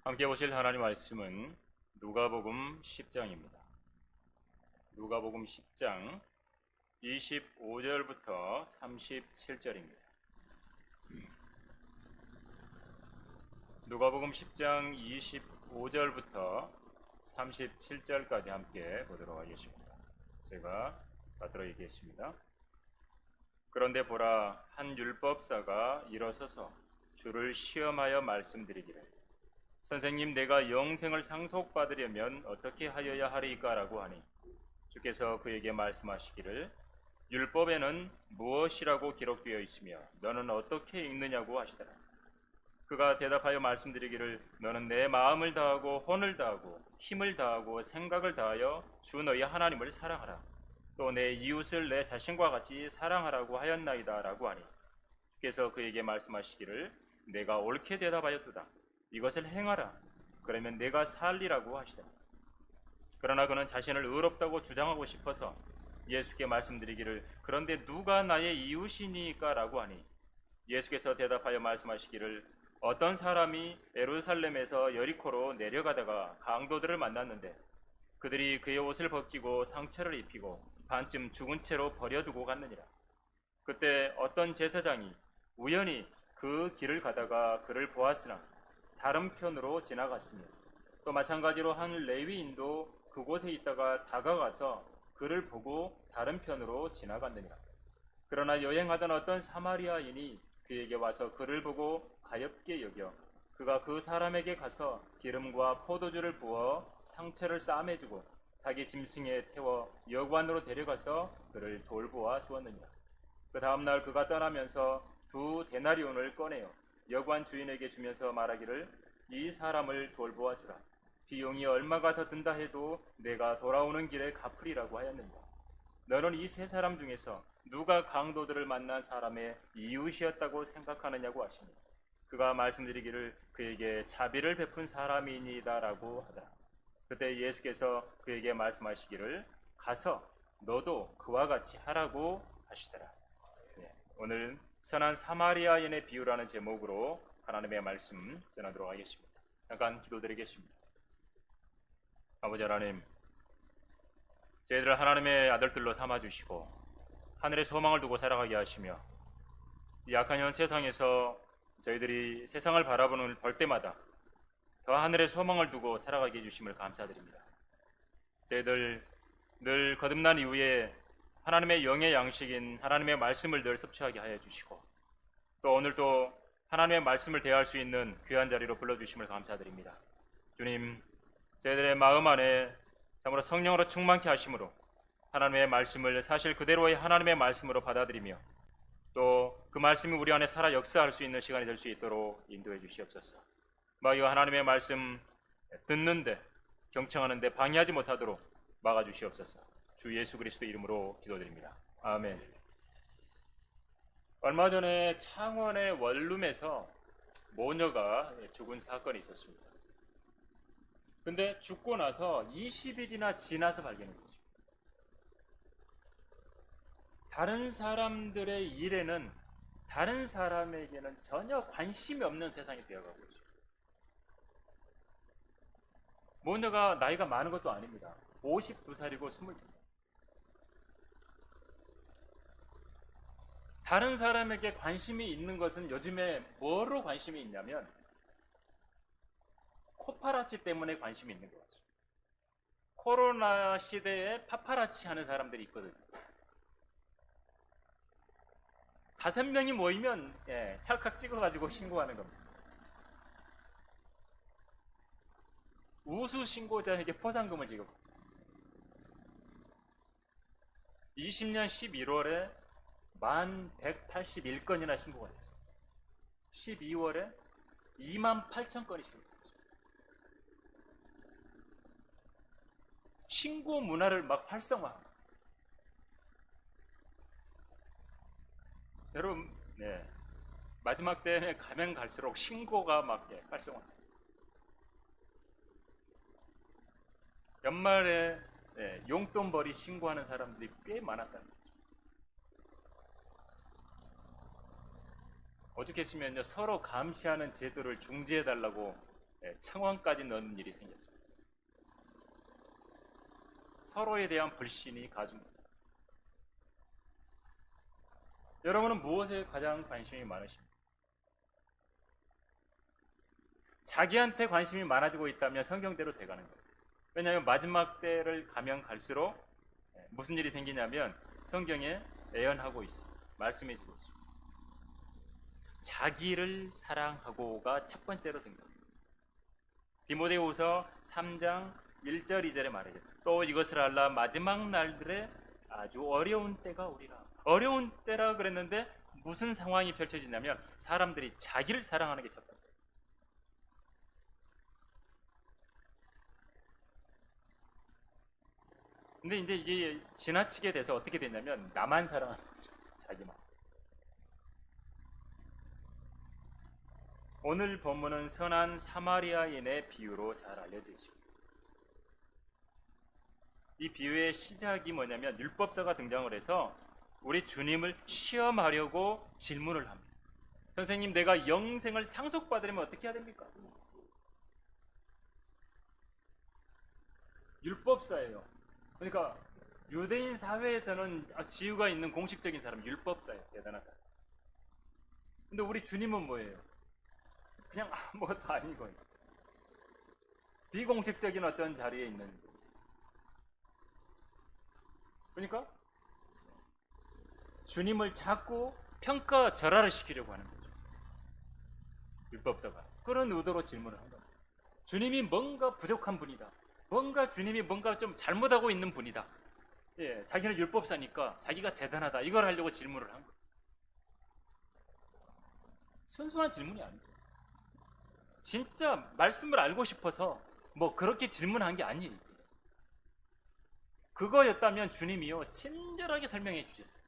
함께 보실 하나님 말씀은 누가복음 10장입니다. 누가복음 10장 25절부터 37절입니다. 누가복음 10장 25절부터 37절까지 함께 보도록 하겠습니다. 제가 받들어 읽겠습니다. 그런데 보라, 한 율법사가 일어서서 주를 시험하여 말씀드리기를, 선생님, 내가 영생을 상속받으려면 어떻게 하여야 하리까라고 하니, 주께서 그에게 말씀하시기를, 율법에는 무엇이라고 기록되어 있으며 너는 어떻게 읽느냐고 하시더라. 그가 대답하여 말씀드리기를, 너는 내 마음을 다하고 혼을 다하고 힘을 다하고 생각을 다하여 주 너희 하나님을 사랑하라. 또 내 이웃을 내 자신과 같이 사랑하라고 하였나이다 라고 하니, 주께서 그에게 말씀하시기를, 내가 옳게 대답하였도다. 이것을 행하라. 그러면 내가 살리라고 하시더라. 그러나 그는 자신을 의롭다고 주장하고 싶어서 예수께 말씀드리기를, 그런데 누가 나의 이웃이니까 라고 하니, 예수께서 대답하여 말씀하시기를, 어떤 사람이 예루살렘에서 여리코로 내려가다가 강도들을 만났는데 그들이 그의 옷을 벗기고 상처를 입히고 반쯤 죽은 채로 버려두고 갔느니라. 그때 어떤 제사장이 우연히 그 길을 가다가 그를 보았으나 다른 편으로 지나갔으며, 또 마찬가지로 한 레위인도 그곳에 있다가 다가가서 그를 보고 다른 편으로 지나갔느니라. 그러나 여행하던 어떤 사마리아인이 그에게 와서 그를 보고 가엾게 여겨 그가 그 사람에게 가서 기름과 포도주를 부어 상처를 싸매주고 자기 짐승에 태워 여관으로 데려가서 그를 돌보아 주었느니라. 그 다음날 그가 떠나면서 2데나리온을 꺼내어 여관 주인에게 주면서 말하기를, 이 사람을 돌보아 주라. 비용이 얼마가 더 든다 해도 내가 돌아오는 길에 갚으리라고 하였느니라. 너는 이 세 사람 중에서 누가 강도들을 만난 사람의 이웃이었다고 생각하느냐고 하시니, 그가 말씀드리기를, 그에게 자비를 베푼 사람이니다라고 하더라. 그때 예수께서 그에게 말씀하시기를, 가서 너도 그와 같이 하라고 하시더라. 오늘 선한 사마리아인의 비유라는 제목으로 하나님의 말씀 전하도록 하겠습니다. 잠깐 기도드리겠습니다. 아버지 하나님, 저희들을 하나님의 아들들로 삼아주시고 하늘의 소망을 두고 살아가게 하시며, 이 악한 현 세상에서 저희들이 세상을 바라보는 볼 때마다 더 하늘의 소망을 두고 살아가게 해주심을 감사드립니다. 저희들 늘 거듭난 이후에 하나님의 영의 양식인 하나님의 말씀을 늘 섭취하게 하여 주시고, 또 오늘도 하나님의 말씀을 대할 수 있는 귀한 자리로 불러주심을 감사드립니다. 주님, 저희들의 마음 안에 참으로 성령으로 충만케 하심으로 하나님의 말씀을 사실 그대로의 하나님의 말씀으로 받아들이며, 또 그 말씀이 우리 안에 살아 역사할 수 있는 시간이 될 수 있도록 인도해 주시옵소서. 마귀가 하나님의 말씀 듣는데 경청하는데 방해하지 못하도록 막아주시옵소서. 주 예수 그리스도 이름으로 기도드립니다. 아멘. 얼마 전에 창원의 원룸에서 모녀가 죽은 사건이 있었습니다. 근데 죽고 나서 20일이나 지나서 발견한 거죠. 다른 사람들의 일에는, 다른 사람에게는 전혀 관심이 없는 세상이 되어가고 있죠. 모녀가 나이가 많은 것도 아닙니다. 52살이고 22살. 다른 사람에게 관심이 있는 것은 요즘에 뭐로 관심이 있냐면 코파라치 때문에 관심이 있는 것 같아요. 코로나 시대에 파파라치 하는 사람들이 있거든요. 5명이 모이면 찰칵 찍어가지고 신고하는 겁니다. 우수 신고자에게 포상금을 지급. 20년 11월에 1181건이나 신고가 됐어요. 12월에 28,000건이 신고됐어요. 신고 문화를 막 활성화. 여러분, 마지막 때에 가면 갈수록 신고가 막 활성화. 연말에 용돈벌이 신고하는 사람들이 꽤 많았다는 거죠. 오죽했으면요, 서로 감시하는 제도를 중지해달라고 청원까지 넣는 일이 생겼죠. 서로에 대한 불신이 가중됩니다. 여러분은 무엇에 가장 관심이 많으십니까? 자기한테 관심이 많아지고 있다면 성경대로 돼가는 거예요. 왜냐하면 마지막 때를 가면 갈수록 무슨 일이 생기냐면 성경에 예언하고 있어요. 말씀해 주고 있어요. 자기를 사랑하고가 첫 번째로 등장합니다. 디모데후서 3장 1절 2절에 말하죠. 또 이것을 알라 마지막 날들에 아주 어려운 때가 오리라. 어려운 때라 그랬는데 무슨 상황이 펼쳐지냐면 사람들이 자기를 사랑하는 게 첫 번째. 근데 이제 이게 지나치게 돼서 어떻게 됐냐면 나만 사랑하는 거죠. 자기만. 오늘 본문은 선한 사마리아인의 비유로 잘 알려져 있습니다. 이 비유의 시작이 뭐냐면 율법사가 등장을 해서 우리 주님을 시험하려고 질문을 합니다. 선생님, 내가 영생을 상속받으려면 어떻게 해야 됩니까? 율법사예요. 그러니까 유대인 사회에서는 지위가 있는 공식적인 사람, 율법사예요. 대단한 사람. 근데 우리 주님은 뭐예요? 그냥 아무것도 아니고 비공식적인 어떤 자리에 있는 분. 그러니까 주님을 자꾸 평가절하를 시키려고 하는 거죠. 율법사가 그런 의도로 질문을 한 겁니다. 주님이 뭔가 부족한 분이다. 주님이 뭔가 좀 잘못하고 있는 분이다. 예, 자기는 율법사니까 자기가 대단하다. 이걸 하려고 질문을 한 거예요. 순수한 질문이 아니죠. 진짜 말씀을 알고 싶어서 뭐 그렇게 질문한 게 아니에요. 그거였다면 주님이요 친절하게 설명해 주셨어요.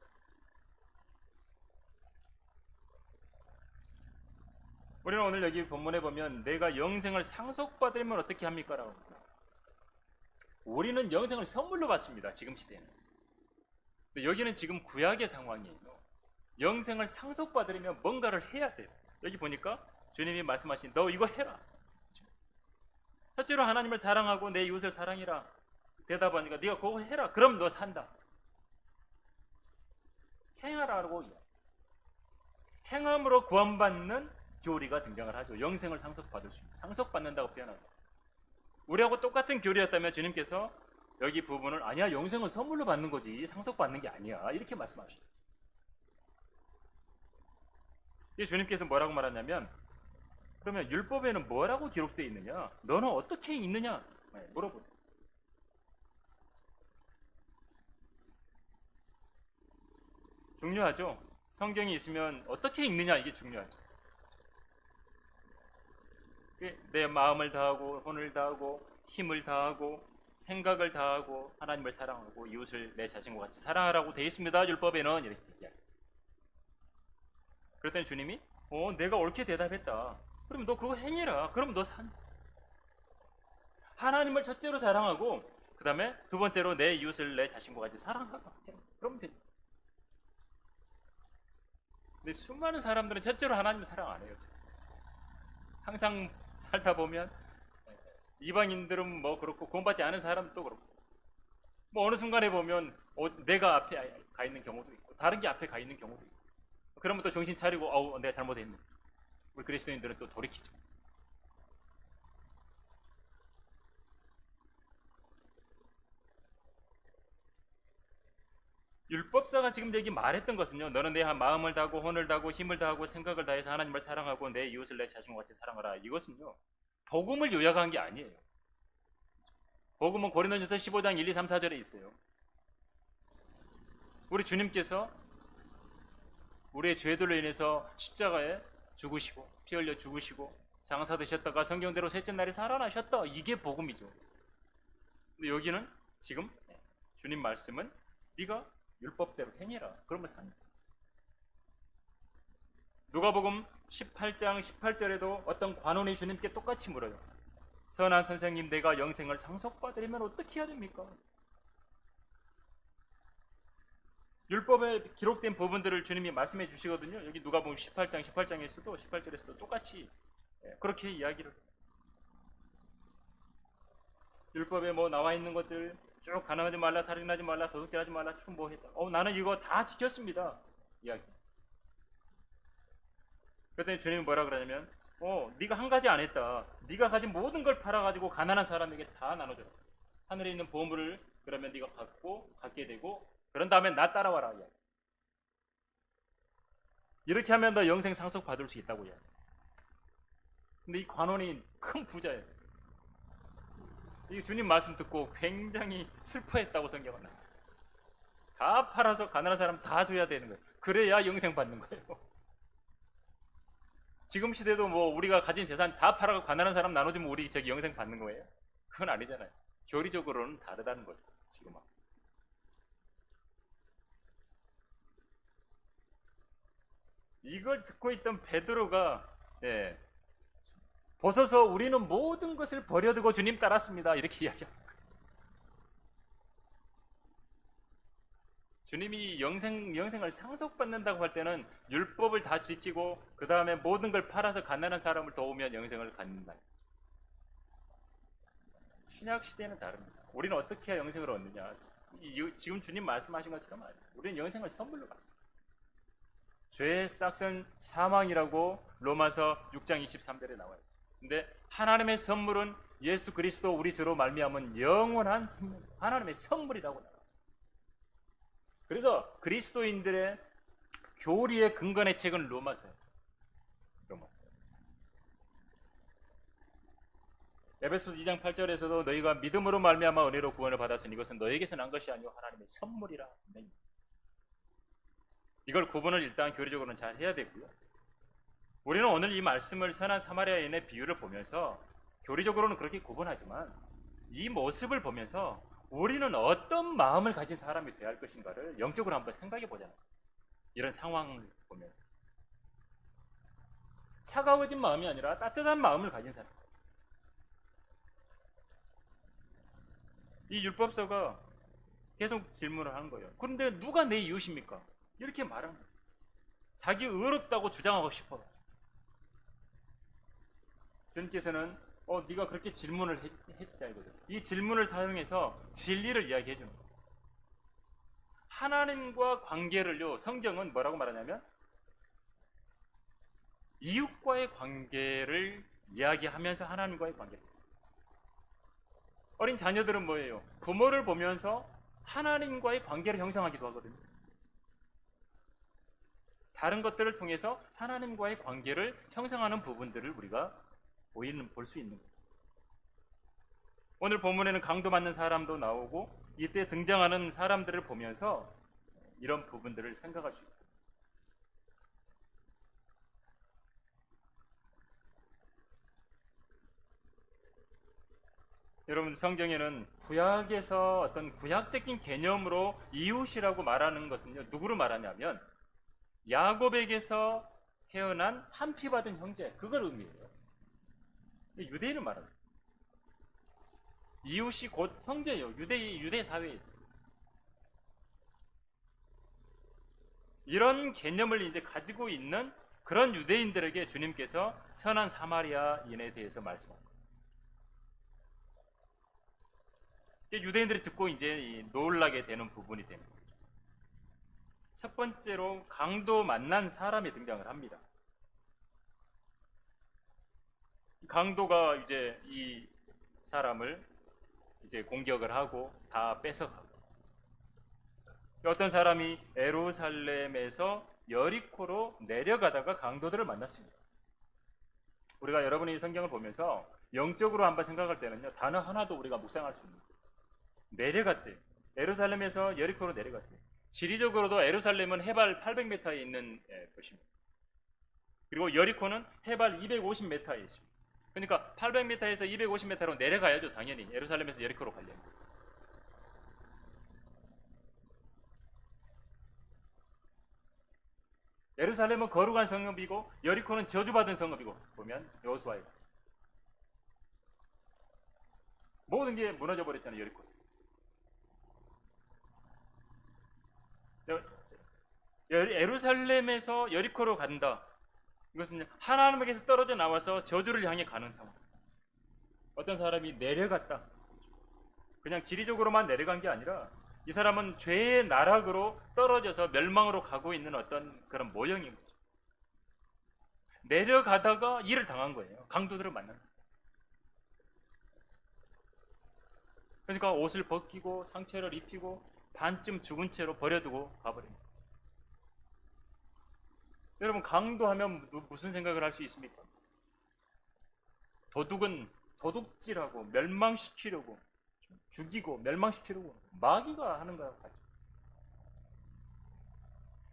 우리는 오늘 여기 본문에 보면 내가 영생을 상속받으면 어떻게 합니까? 라고 합니다. 우리는 영생을 선물로 받습니다. 지금 시대에는. 근데 여기는 지금 구약의 상황이에요. 영생을 상속받으려면 뭔가를 해야 돼요. 여기 보니까 주님이 말씀하신 너 이거 해라. 첫째로 하나님을 사랑하고 내 이웃을 사랑해라. 대답하니까 네가 그거 해라. 그럼 너 산다. 행하라고 행함으로 구원받는 교리가 등장을 하죠. 영생을 상속받을 수 있는. 상속받는다고 표현하고. 우리하고 똑같은 교리였다면 주님께서 여기 부분을 아니야 영생을 선물로 받는 거지 상속받는 게 아니야 이렇게 말씀하시죠. 주님께서 뭐라고 말하냐면 그러면 율법에는 뭐라고 기록되어 있느냐? 너는 어떻게 있느냐? 물어보세요. 중요하죠. 성경이 있으면 어떻게 읽느냐 이게 중요하죠. 내 마음을 다하고 혼을 다하고 힘을 다하고 생각을 다하고 하나님을 사랑하고 이웃을 내 자신과 같이 사랑하라고 되어 있습니다. 율법에는 이렇게 얘기해요. 그랬더니 주님이 내가 옳게 대답했다. 그럼 너 그거 행해라. 그럼 너 산다. 하나님을 첫째로 사랑하고 그 다음에 두 번째로 내 이웃을 내 자신과 같이 사랑하라. 그러면 되죠. 근데 수많은 사람들은 첫째로 하나님을 사랑 안 해요. 항상 살다 보면 이방인들은 뭐 그렇고 구원받지 않은 사람도 그렇고 뭐 어느 순간에 보면 내가 앞에 가 있는 경우도 있고 다른 게 앞에 가 있는 경우도 있고 그러면 또 정신 차리고 내가 잘못했네. 우리 그리스도인들은 또 돌이키죠. 율법사가 지금 여기 말했던 것은요. 너는 내 마음을 다하고 혼을 다하고 힘을 다하고 생각을 다해서 하나님을 사랑하고 내 이웃을 내 자신과 같이 사랑하라. 이것은요. 복음을 요약한 게 아니에요. 복음은 고린도전서 15장 1, 2, 3, 4절에 있어요. 우리 주님께서 우리의 죄들로 인해서 십자가에 죽으시고 피 흘려 죽으시고 장사되셨다가 성경대로 셋째 날에 살아나셨다. 이게 복음이죠. 근데 여기는 지금 주님 말씀은 네가 율법대로 행해라. 그러면 산다. 누가복음 18장 18절에도 어떤 관원이 주님께 똑같이 물어요. 선한 선생님, 내가 영생을 상속받으려면 어떻게 해야 됩니까? 율법에 기록된 부분들을 주님이 말씀해 주시거든요. 여기 누가복음 18장 18장에서도 18절에서도 똑같이 그렇게 이야기를 해요. 율법에 뭐 나와 있는 것들 쭉 가늠하지 말라, 살인하지 말라, 도둑질하지 말라, 충보했다. 나는 이거 다 지켰습니다. 이야기. 그랬더니 주님이 뭐라 그러냐면, 네가 한 가지 안 했다. 네가 가진 모든 걸 팔아가지고 가난한 사람에게 다 나눠줘라. 하늘에 있는 보물을 그러면 네가 갖게 되고, 그런 다음에 나 따라와라. 이야기. 이렇게 하면 너 영생 상속 받을 수 있다고 이야기. 근데 이 관원이 큰 부자였어요. 이 주님 말씀 듣고 굉장히 슬퍼했다고 성경은 나와요. 다 팔아서 가난한 사람 다 줘야 되는 거예요. 그래야 영생 받는 거예요. 지금 시대도 뭐 우리가 가진 재산 다 팔아서 가난한 사람 나눠주면 우리 저기 영생 받는 거예요? 그건 아니잖아요. 교리적으로는 다르다는 거죠. 지금하고. 이걸 듣고 있던 베드로가 벗어서 우리는 모든 것을 버려두고 주님 따랐습니다. 이렇게 이야기합니다. 주님이 영생을 상속받는다고 할 때는 율법을 다 지키고 그 다음에 모든 걸 팔아서 가난한 사람을 도우면 영생을 갖는다. 신약 시대는 다릅니다. 우리는 어떻게 해야 영생을 얻느냐? 지금 주님 말씀하신 것처럼 우리는 영생을 선물로 받습니다. 죄의 싹은 사망이라고 로마서 6장 23절에 나와 있어요. 근데 하나님의 선물은 예수 그리스도 우리 주로 말미암은 영원한 생명, 하나님의 선물이라고 나와 있어요. 그래서 그리스도인들의 교리의 근간의 책은 로마서예요. 에베소서 2장 8절에서도 너희가 믿음으로 말미암아 은혜로 구원을 받았으니 이것은 너희에게서 난 것이 아니오 하나님의 선물이라. 이걸 구분을 일단 교리적으로는 잘 해야 되고요. 우리는 오늘 이 말씀을 선한 사마리아인의 비유를 보면서 교리적으로는 그렇게 구분하지만 이 모습을 보면서 우리는 어떤 마음을 가진 사람이 되어야 할 것인가를 영적으로 한번 생각해 보자는 거예요. 이런 상황을 보면서 차가워진 마음이 아니라 따뜻한 마음을 가진 사람. 이 율법서가 계속 질문을 하는 거예요. 그런데 누가 내 이웃입니까? 이렇게 말합니다. 자기 의롭다고 주장하고 싶어. 주님께서는 네가 그렇게 질문을 했자 이거죠. 이 질문을 사용해서 진리를 이야기해 주는 거예요. 하나님과 관계를요, 성경은 뭐라고 말하냐면 이웃과의 관계를 이야기하면서 하나님과의 관계를. 어린 자녀들은 뭐예요? 부모를 보면서 하나님과의 관계를 형성하기도 하거든요. 다른 것들을 통해서 하나님과의 관계를 형성하는 부분들을 우리가 볼 수 있는 거예요. 오늘 본문에는 강도 맞는 사람도 나오고 이때 등장하는 사람들을 보면서 이런 부분들을 생각할 수 있어요. 여러분, 성경에는 구약에서 어떤 구약적인 개념으로 이웃이라고 말하는 것은요, 누구를 말하냐면 야곱에게서 태어난 한 피 받은 형제, 그걸 의미해요. 유대인을 말합니다. 이웃이 곧 형제예요. 유대 사회에서. 이런 개념을 이제 가지고 있는 그런 유대인들에게 주님께서 선한 사마리아인에 대해서 말씀합니다. 유대인들이 듣고 이제 놀라게 되는 부분이 됩니다. 첫 번째로 강도 만난 사람이 등장을 합니다. 강도가 이제 이 사람을 이제 공격을 하고 다 뺏어가고, 어떤 사람이 예루살렘에서 여리코로 내려가다가 강도들을 만났습니다. 우리가 여러분이 성경을 보면서 영적으로 한번 생각할 때는요, 단어 하나도 우리가 묵상할 수 있는 거예요. 내려갔대요. 예루살렘에서 여리코로 내려갔어요. 지리적으로도 예루살렘은 해발 800m에 있는 곳입니다. 그리고 여리코는 해발 250m에 있습니다. 그러니까 800m에서 250m로 내려가야죠. 당연히 예루살렘에서 여리코로 가려면. 예루살렘은 거룩한 성읍이고 여리코는 저주받은 성읍이고, 보면 여호수아에 모든 게 무너져 버렸잖아요. 여리코. 예루살렘에서 여리코로 간다. 이것은 하나님에게서 떨어져 나와서 저주를 향해 가는 상황. 어떤 사람이 내려갔다. 그냥 지리적으로만 내려간 게 아니라 이 사람은 죄의 나락으로 떨어져서 멸망으로 가고 있는 어떤 그런 모형인 거죠. 내려가다가 일을 당한 거예요. 강도들을 만난 거예요. 그러니까 옷을 벗기고 상처를 입히고 반쯤 죽은 채로 버려두고 가버립니다. 여러분, 강도하면 무슨 생각을 할 수 있습니까? 도둑은 도둑질하고 멸망시키려고, 죽이고 멸망시키려고 마귀가 하는 거야.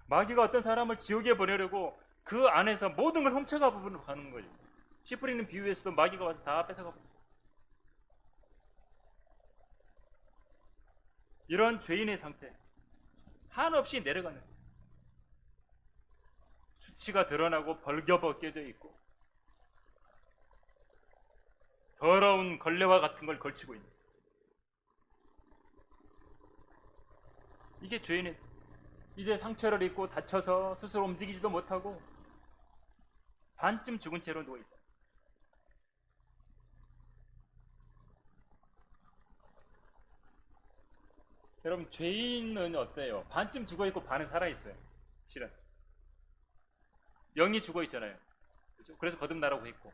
마귀가 어떤 사람을 지옥에 보내려고 그 안에서 모든 걸 훔쳐가 가는 거죠. 씨 뿌리는 비유에서도 마귀가 와서 다 뺏어가 버려요. 이런 죄인의 상태, 한없이 내려가는 거예요. 수치가 드러나고 벌겨벗겨져 있고 더러운 걸레와 같은 걸 걸치고 있는 거예요. 이게 죄인의 상태. 이제 상처를 입고 다쳐서 스스로 움직이지도 못하고 반쯤 죽은 채로 누워있다. 여러분, 죄인은 어때요? 반쯤 죽어있고 반은 살아있어요. 실은 영이 죽어있잖아요. 그렇죠? 그래서 거듭나라고 했고,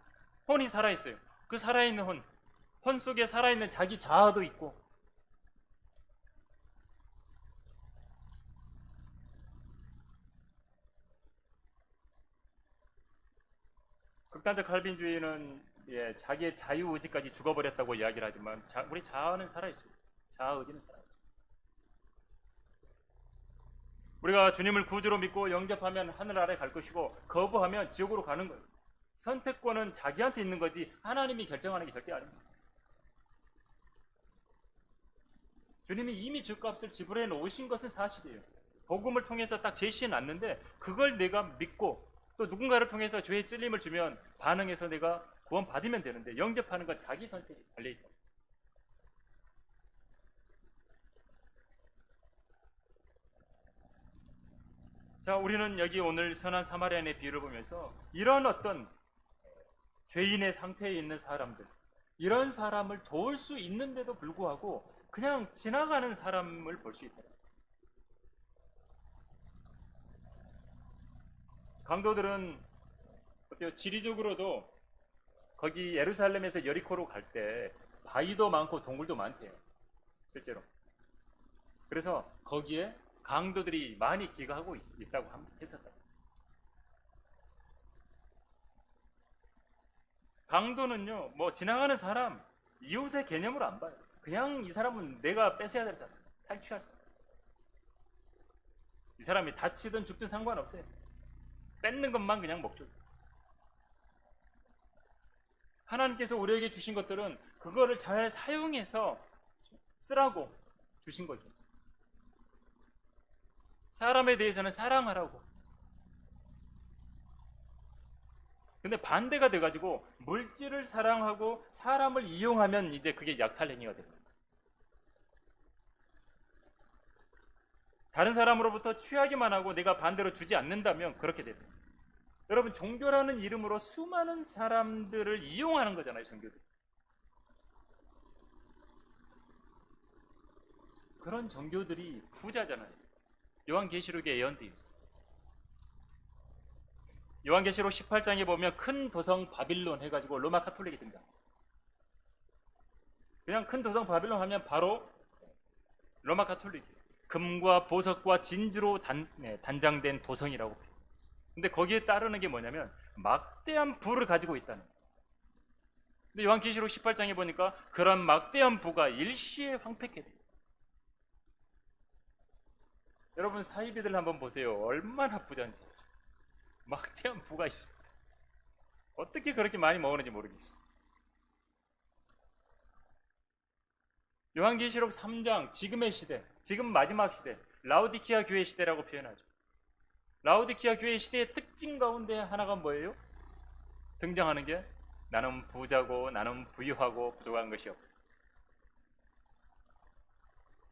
혼이 살아있어요. 그 살아있는 혼 속에 살아있는 자기 자아도 있고, 극단적 칼빈주의는 자기의 자유의지까지 죽어버렸다고 이야기를 하지만 우리 자아는 살아있어요. 자아의지는 살아있어요. 우리가 주님을 구주로 믿고 영접하면 하늘 아래 갈 것이고 거부하면 지옥으로 가는 거예요. 선택권은 자기한테 있는 거지 하나님이 결정하는 게 절대 아닙니다. 주님이 이미 죗값을 지불해 놓으신 것은 사실이에요. 복음을 통해서 딱 제시해 놨는데 그걸 내가 믿고 또 누군가를 통해서 죄의 찔림을 주면 반응해서 내가 구원 받으면 되는데, 영접하는 건 자기 선택이 달려있다. 자, 우리는 여기 오늘 선한 사마리아인의 비유를 보면서 이런 어떤 죄인의 상태에 있는 사람들, 이런 사람을 도울 수 있는데도 불구하고 그냥 지나가는 사람을 볼 수 있다. 강도들은 어때요? 지리적으로도 거기 예루살렘에서 여리코로 갈 때 바위도 많고 동굴도 많대요. 실제로. 그래서 거기에 강도들이 많이 기거하고 있다고 했었다. 강도는요, 뭐 지나가는 사람, 이웃의 개념으로 안 봐요. 그냥 이 사람은 내가 뺏어야 될 사람, 탈취할 사람. 이 사람이 다치든 죽든 상관없어요. 뺏는 것만 그냥 목적. 하나님께서 우리에게 주신 것들은 그거를 잘 사용해서 쓰라고 주신 거죠. 사람에 대해서는 사랑하라고. 근데 반대가 돼가지고 물질을 사랑하고 사람을 이용하면 이제 그게 약탈행위가 됩니다. 다른 사람으로부터 취하기만 하고 내가 반대로 주지 않는다면 그렇게 됩니다. 여러분, 종교라는 이름으로 수많은 사람들을 이용하는 거잖아요, 종교들. 그런 종교들이 부자잖아요. 요한계시록에 예언되어 있어요. 요한계시록 18장에 보면 큰 도성 바빌론 해가지고 로마 카톨릭이 등장. 그냥 큰 도성 바빌론 하면 바로 로마 카톨릭. 금과 보석과 진주로 단장된 도성이라고. 근데 거기에 따르는 게 뭐냐면 막대한 부를 가지고 있다는 거예요. 근데 요한계시록 18장에 보니까 그런 막대한 부가 일시에 황폐케 돼요. 여러분, 사이비들 한번 보세요. 얼마나 부자인지. 막대한 부가 있습니다. 어떻게 그렇게 많이 먹었는지 모르겠어요. 요한계시록 3장, 지금의 시대, 지금 마지막 시대, 라오디키아 교회 시대라고 표현하죠. 라오디키아 교회 시대의 특징 가운데 하나가 뭐예요? 등장하는 게 나는 부자고 나는 부유하고 부족한 것이 없고.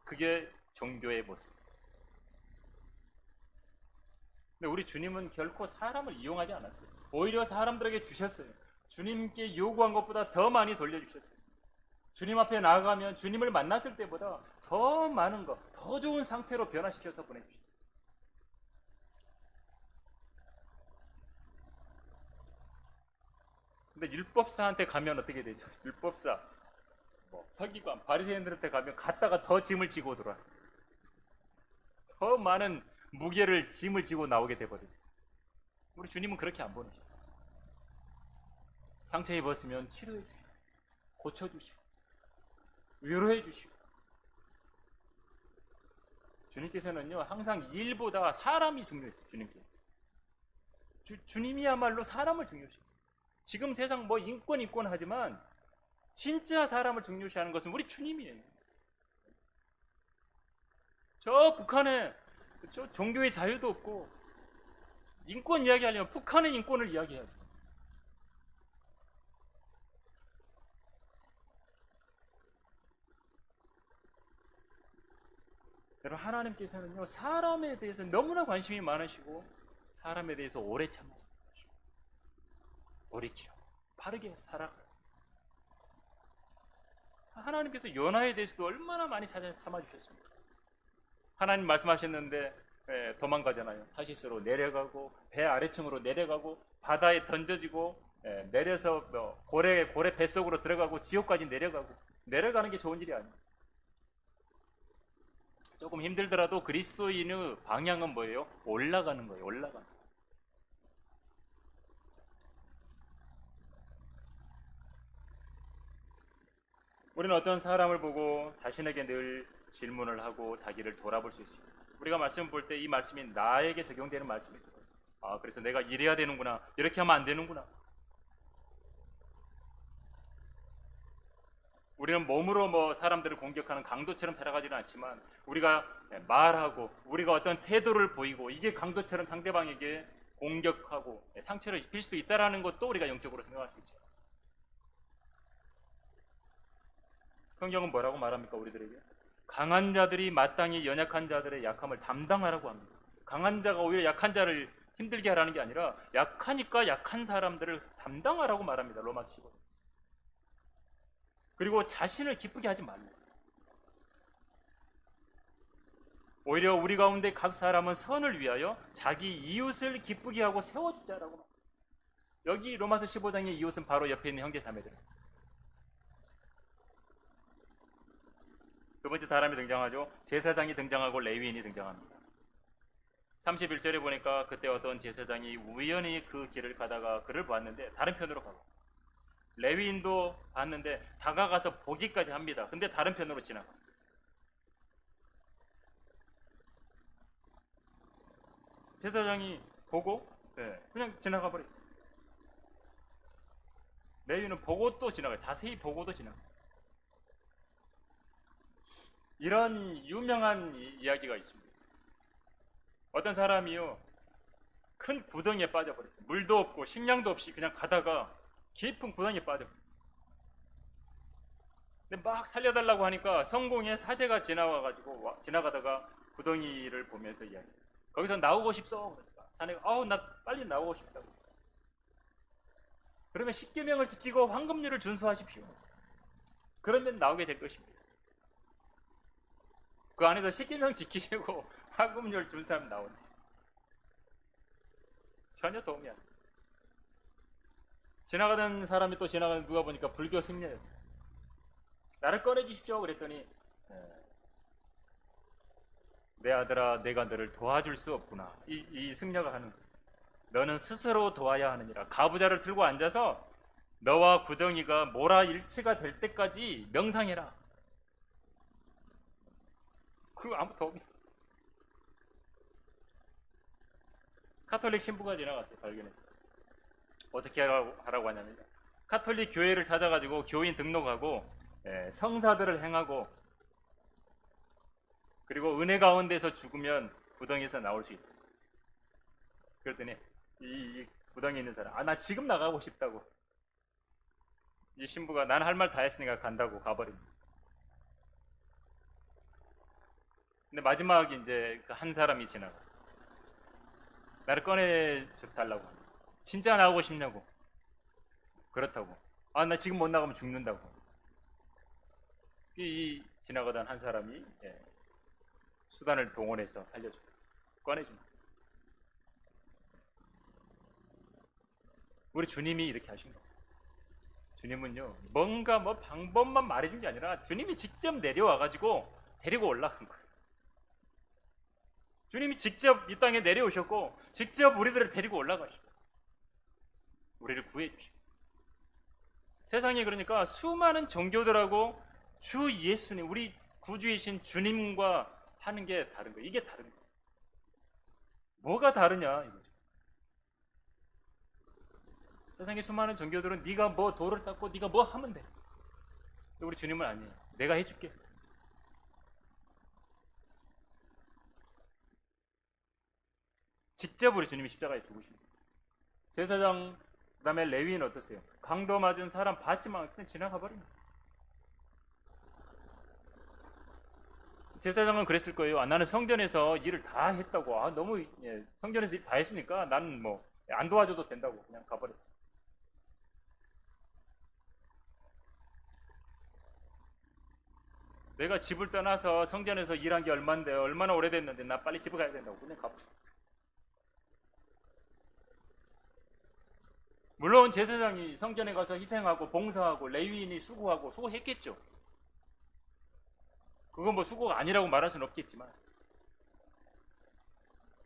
그게 종교의 모습입니다. 근데 우리 주님은 결코 사람을 이용하지 않았어요. 오히려 사람들에게 주셨어요. 주님께 요구한 것보다 더 많이 돌려주셨어요. 주님 앞에 나아가면 주님을 만났을 때보다 더 많은 것, 더 좋은 상태로 변화시켜서 보내주셨어요. 근데 율법사한테 가면 어떻게 되죠? 율법사, 서기관, 바리새인들한테 가면 갔다가 더 짐을 지고 들어와. 더 많은 무게를 짐을 지고 나오게 돼버리죠. 우리 주님은 그렇게 안 보내셨어요. 상처 입었으면 치료해 주시고, 고쳐주시고, 위로해 주시고. 주님께서는요, 항상 일보다 사람이 중요했어요. 주님께. 주님이야말로 사람을 중요시했어요. 지금 세상 인권 하지만 진짜 사람을 중요시하는 것은 우리 주님이에요. 저 북한에 종교의 자유도 없고 인권 이야기하려면 북한의 인권을 이야기해야죠. 여러분, 하나님께서는요, 사람에 대해서 너무나 관심이 많으시고 사람에 대해서 오래 참으시고 오래 기려 바르게 살아가요. 하나님께서 요나에 대해서도 얼마나 많이 참아주셨습니까? 하나님 말씀하셨는데 도망가잖아요. 타시스로 내려가고 배 아래층으로 내려가고 바다에 던져지고 내려서 고래 뱃속으로 들어가고 지옥까지 내려가는 게 좋은 일이 아니에요. 조금 힘들더라도 그리스도인의 방향은 뭐예요? 올라가는 거예요. 올라가는 거예요. 우리는 어떤 사람을 보고 자신에게 늘 질문을 하고 자기를 돌아볼 수 있습니다. 우리가 말씀을 볼 때 이 말씀이 나에게 적용되는 말씀입니다. 그래서 내가 이래야 되는구나, 이렇게 하면 안 되는구나. 우리는 몸으로 사람들을 공격하는 강도처럼 살아가지는 않지만 우리가 말하고 우리가 어떤 태도를 보이고 이게 강도처럼 상대방에게 공격하고 상처를 입힐 수도 있다는 것도 우리가 영적으로 생각할 수 있죠. 성경은 뭐라고 말합니까? 우리들에게 강한 자들이 마땅히 연약한 자들의 약함을 담당하라고 합니다. 강한 자가 오히려 약한 자를 힘들게 하라는 게 아니라 약하니까 약한 사람들을 담당하라고 말합니다. 로마서 15장. 그리고 자신을 기쁘게 하지 말라. 오히려 우리 가운데 각 사람은 선을 위하여 자기 이웃을 기쁘게 하고 세워주자라고 말합니다. 여기 로마서 15장의 이웃은 바로 옆에 있는 형제 자매들입니다. 두 번째 사람이 등장하죠. 제사장이 등장하고 레위인이 등장합니다. 31절에 보니까 그때 어떤 제사장이 우연히 그 길을 가다가 그를 보았는데 다른 편으로 가고, 레위인도 봤는데 다가가서 보기까지 합니다. 근데 다른 편으로 지나가. 제사장이 보고 그냥 지나가 버려요. 레위인은 보고 또 지나가요. 자세히 보고도 지나가요. 이런 유명한 이야기가 있습니다. 어떤 사람이요, 큰 구덩이에 빠져버렸어요. 물도 없고 식량도 없이 그냥 가다가 깊은 구덩이에 빠져버렸어요. 근데 막 살려달라고 하니까 성공의 사제가 지나가다가 구덩이를 보면서 이야기해요. 거기서 나오고 싶소. 그러니까 사내가 나 빨리 나오고 싶다고. 그러면 십계명을 지키고 황금률을 준수하십시오. 그러면 나오게 될 것입니다. 그 안에서 십계명 지키고 황금률 준 사람 나오네. 전혀 도움이 안 돼. 지나가던 사람이 또 지나가는 누가 보니까 불교 승려였어요. 나를 꺼내주십시오. 그랬더니 내 아들아, 내가 너를 도와줄 수 없구나. 이 승려가 하는 거예요. 너는 스스로 도와야 하느니라. 가부좌를 들고 앉아서 너와 구덩이가 모라일치가 될 때까지 명상해라. 그거 아무 도움이. 카톨릭 신부가 지나갔어요. 발견했어요. 어떻게 하라고 하냐면 카톨릭 교회를 찾아가지고 교인 등록하고 성사들을 행하고 그리고 은혜 가운데서 죽으면 구덩이에서 나올 수 있다. 그랬더니 이 구덩이에 있는 사람, 나 지금 나가고 싶다고. 이 신부가 난 할 말 다 했으니까 간다고 가버립니다. 근데 마지막에 이제 한 사람이 지나가. 나를 꺼내달라고 합니다. 진짜 나오고 싶냐고. 그렇다고. 나 지금 못 나가면 죽는다고. 이 지나가던 한 사람이 수단을 동원해서 살려줍니다. 꺼내줍니다. 우리 주님이 이렇게 하신 겁니다. 주님은요, 뭔가 뭐 방법만 말해준 게 아니라 주님이 직접 내려와가지고 데리고 올라간 거예요. 주님이 직접 이 땅에 내려오셨고 직접 우리들을 데리고 올라가시고 우리를 구해주시고, 세상에 그러니까 수많은 종교들하고 주 예수님, 우리 구주이신 주님과 하는 게 다른 거예요. 이게 다른 거예요. 뭐가 다르냐 이거죠. 세상에 수많은 종교들은 네가 뭐 돌을 닦고 네가 뭐 하면 돼. 우리 주님은 아니에요. 내가 해줄게. 직접 우리 주님이 십자가에 죽으십니다. 제사장, 그 다음에 레위인 어떠세요? 강도 맞은 사람 봤지만 그냥 지나가 버립니다. 제사장은 그랬을 거예요. 나는 성전에서 일을 다 했다고. 너무 성전에서 일 다 했으니까 나는 뭐 안 도와줘도 된다고 그냥 가버렸어요. 내가 집을 떠나서 성전에서 일한 게 얼마인데, 얼마나 오래됐는데 나 빨리 집에 가야 된다고 그냥 가버렸어요. 물론 제사장이 성전에 가서 희생하고 봉사하고 레위인이 수고했겠죠. 그건 뭐 수고가 아니라고 말할 수는 없겠지만,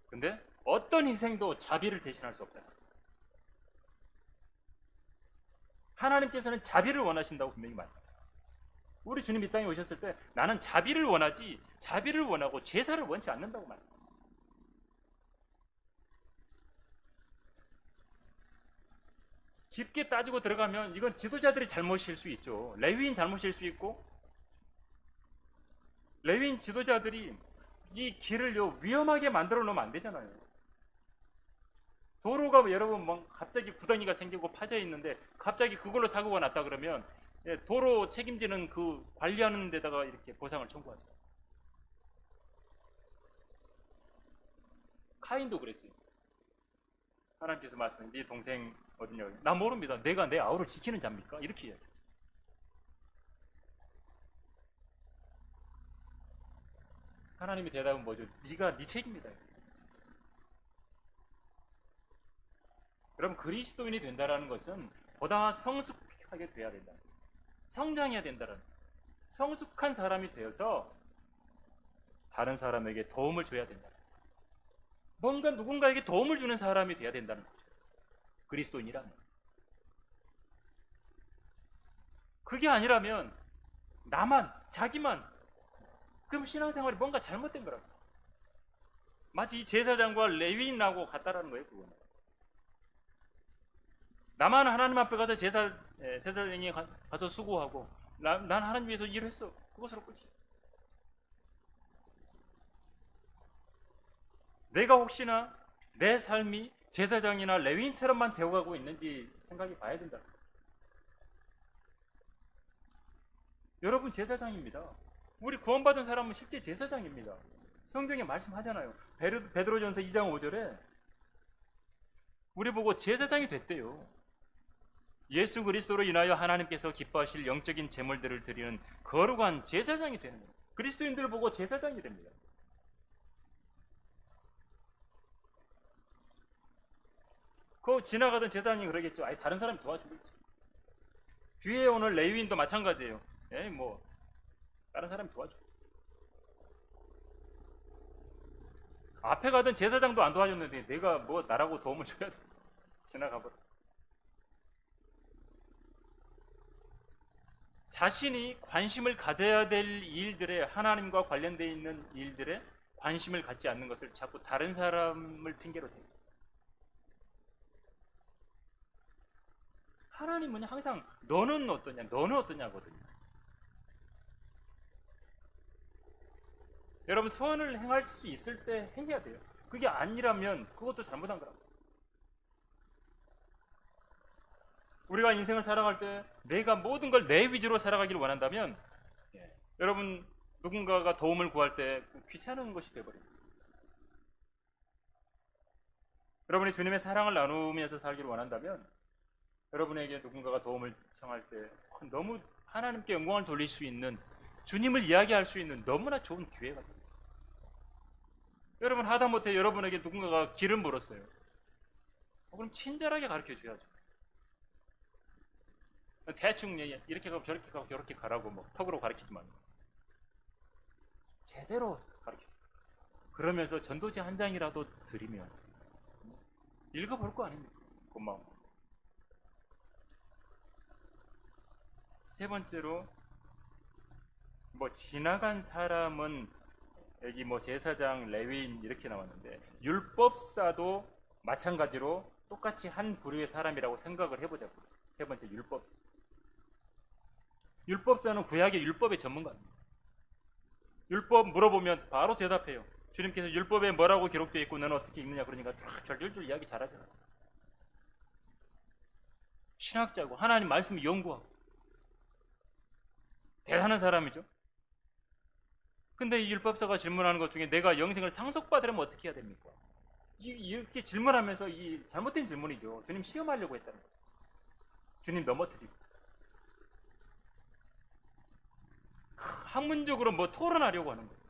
근데 어떤 희생도 자비를 대신할 수 없다. 하나님께서는 자비를 원하신다고 분명히 말합니다. 우리 주님 이 땅에 오셨을 때 나는 자비를 원하지 자비를 원하고 제사를 원치 않는다고 말씀합니다. 깊게 따지고 들어가면 이건 지도자들이 잘못일 수 있죠. 레위인 잘못일 수 있고, 레위인 지도자들이 이 길을 위험하게 만들어 놓으면 안 되잖아요. 도로가 여러분 뭐 갑자기 구덩이가 생기고 파져 있는데 갑자기 그걸로 사고가 났다 그러면 도로 책임지는 그 관리하는 데다가 이렇게 보상을 청구하죠. 카인도 그랬어요. 하나님께서 말씀해, 네 동생 어디냐? 나 모릅니다. 내가 내 아우를 지키는 자입니까? 이렇게 이야기해요. 하나님의 대답은 뭐죠? 네가 네 책임이다. 여러분, 그리스도인이 된다는 것은 보다 성숙하게 돼야 된다. 성장해야 된다는, 성숙한 사람이 되어서 다른 사람에게 도움을 줘야 된다. 뭔가 누군가에게 도움을 주는 사람이 돼야 된다는 거죠. 그리스도인이라면. 그게 아니라면 나만, 자기만, 그럼 신앙생활이 뭔가 잘못된 거라고. 마치 이 제사장과 레위인하고 같다라는 거예요. 그거는. 나만 하나님 앞에 가서 제사장이 가서 수고하고 난 하나님 위해서 일을 했어. 그것으로 끝이야. 내가 혹시나 내 삶이 제사장이나 레위인처럼만 되어가고 있는지 생각해 봐야 된다. 여러분 제사장입니다. 우리 구원받은 사람은 실제 제사장입니다. 성경에 말씀하잖아요. 베드로전서 2장 5절에 우리 보고 제사장이 됐대요. 예수 그리스도로 인하여 하나님께서 기뻐하실 영적인 제물들을 드리는 거룩한 제사장이 되는 거예요. 그리스도인들을 보고 제사장이 됩니다. 그 지나가던 제사장이 그러겠죠. 다른 사람이 도와주겠죠. 뒤에 오늘 레위인도 마찬가지예요. 뭐 다른 사람이 도와주고. 앞에 가던 제사장도 안 도와줬는데 내가 뭐 나라고 도움을 줘야 돼. 지나가버려. 자신이 관심을 가져야 될 일들에, 하나님과 관련되어 있는 일들에 관심을 갖지 않는 것을 자꾸 다른 사람을 핑계로 대요. 하나님은 항상 너는 어떠냐, 너는 어떠냐거든요. 여러분 선을 행할 수 있을 때 행해야 돼요. 그게 아니라면 그것도 잘못한 거라고. 우리가 인생을 살아갈 때 내가 모든 걸 내 위주로 살아가기를 원한다면 여러분 누군가가 도움을 구할 때 귀찮은 것이 되어버립니다. 여러분이 주님의 사랑을 나누면서 살기를 원한다면 여러분에게 누군가가 도움을 청할 때 너무 하나님께 영광을 돌릴 수 있는 주님을 이야기할 수 있는 너무나 좋은 기회가 됩니다. 여러분, 하다못해 여러분에게 누군가가 길을 물었어요. 그럼 친절하게 가르쳐 줘야죠. 대충 이렇게 가고 저렇게 가고 저렇게 가라고 뭐 턱으로 가르치지 말고 제대로 가르쳐. 그러면서 전도지 한 장이라도 드리면 읽어볼 거 아닙니까? 고마워. 세 번째로, 뭐 지나간 사람은 여기 뭐 제사장, 레위인 이렇게 나왔는데 율법사도 마찬가지로 똑같이 한 부류의 사람이라고 생각을 해보자고요. 세 번째, 율법사. 율법사는 구약의 율법의 전문가입니다. 율법 물어보면 바로 대답해요. 주님께서 율법에 뭐라고 기록되어 있고 너는 어떻게 읽느냐 그러니까 쫙 줄줄줄 이야기 잘하잖아요. 신학자고 하나님 말씀 연구하고 대단한 사람이죠. 근데 이 율법사가 질문하는 것 중에 내가 영생을 상속받으려면 어떻게 해야 됩니까? 이렇게 질문하면서 이 잘못된 질문이죠. 주님 시험하려고 했다는 거죠. 주님 넘어뜨리고 학문적으로 뭐 토론하려고 하는 거예요.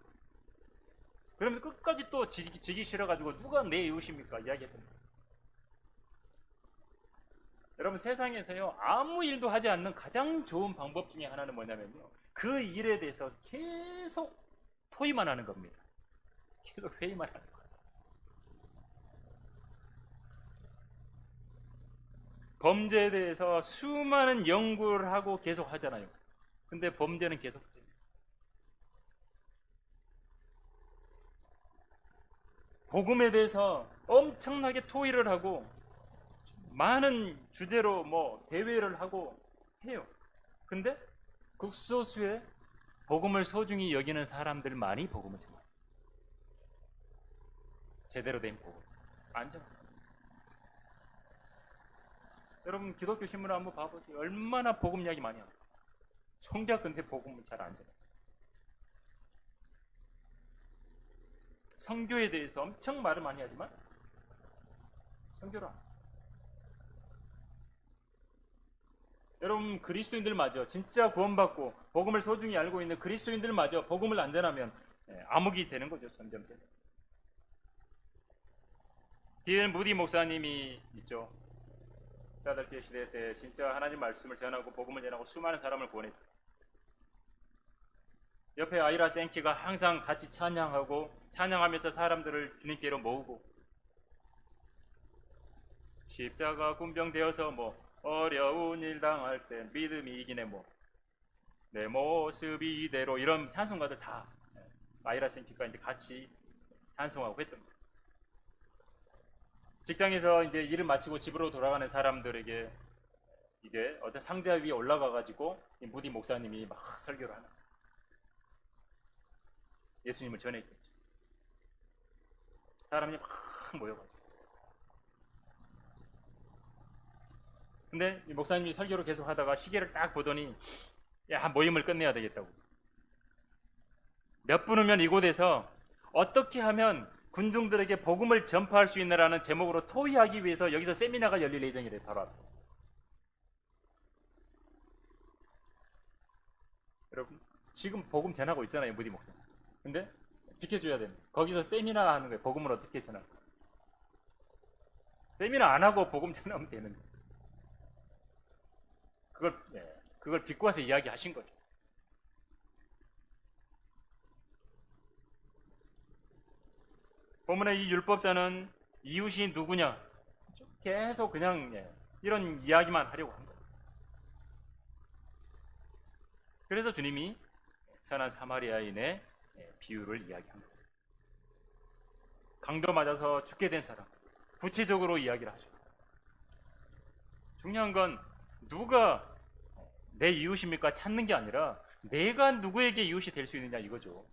그러면 끝까지 또 지기 싫어가지고 누가 내 이웃입니까? 이야기했던 거예요. 여러분, 세상에서요 아무 일도 하지 않는 가장 좋은 방법 중에 하나는 뭐냐면요, 그 일에 대해서 계속 토의만 하는 겁니다. 계속 회의만 하는 거예요. 범죄에 대해서 수많은 연구를 하고 계속 하잖아요. 근데 범죄는 계속 돼요. 복음에 대해서 엄청나게 토의를 하고 많은 주제로 뭐 대회를 하고 해요. 근데 극소수의 복음을 소중히 여기는 사람들만이 복음을 전해요. 제대로 된 복음 안 전해요. 여러분, 기독교 신문을 한번 봐보세요. 얼마나 복음 이야기 많이 하고 정작 근데 복음을 잘 안 전해요. 선교에 대해서 엄청 말을 많이 하지만 선교를 안 해요. 여러분, 그리스도인들마저 진짜 구원받고 복음을 소중히 알고 있는 그리스도인들마저 복음을 안 전하면 암흑이 되는 거죠. 점점. D.L. 무디 목사님이 있죠. 필라델피아 시대 때 진짜 하나님 말씀을 전하고 복음을 전하고 수많은 사람을 구원했죠. 옆에 아이라 생키가 항상 같이 찬양하면서 사람들을 주님께로 모으고, 십자가 군병되어서 뭐 어려운 일 당할 때 믿음이 이기네, 뭐 내 모습이 이대로, 이런 찬송가들 다 아이라 생키가 이제 같이 찬송하고 했던 거예요. 직장에서 이제 일을 마치고 집으로 돌아가는 사람들에게 이게 어떤 상자 위에 올라가 가지고 무디 목사님이 막 설교를 하는 거예요. 예수님을 전했겠죠. 사람이 막 모여가지고. 근데 이 목사님이 설교를 계속 하다가 시계를 딱 보더니 야, 모임을 끝내야 되겠다고. 몇 분 후면 이곳에서 어떻게 하면 군중들에게 복음을 전파할 수 있느라는 제목으로 토의하기 위해서 여기서 세미나가 열릴 예정이래요. 바로 앞에서. 여러분, 지금 복음 전하고 있잖아요. 무디 목사님. 근데 비켜줘야 됩니다. 거기서 세미나 하는 거예요. 복음을 어떻게 전할까. 세미나 안 하고 복음 전하면 되는데 그걸 비꼬아서 이야기하신 거죠. 본문의 이 율법사는 이웃이 누구냐 계속 그냥 이런 이야기만 하려고 한 거예요. 그래서 주님이 선한 사마리아인의 비유를 이야기한 거예요. 강도 맞아서 죽게 된 사람, 구체적으로 이야기를 하죠. 중요한 건 누가 내 이웃입니까? 찾는 게 아니라 내가 누구에게 이웃이 될 수 있느냐, 이거죠.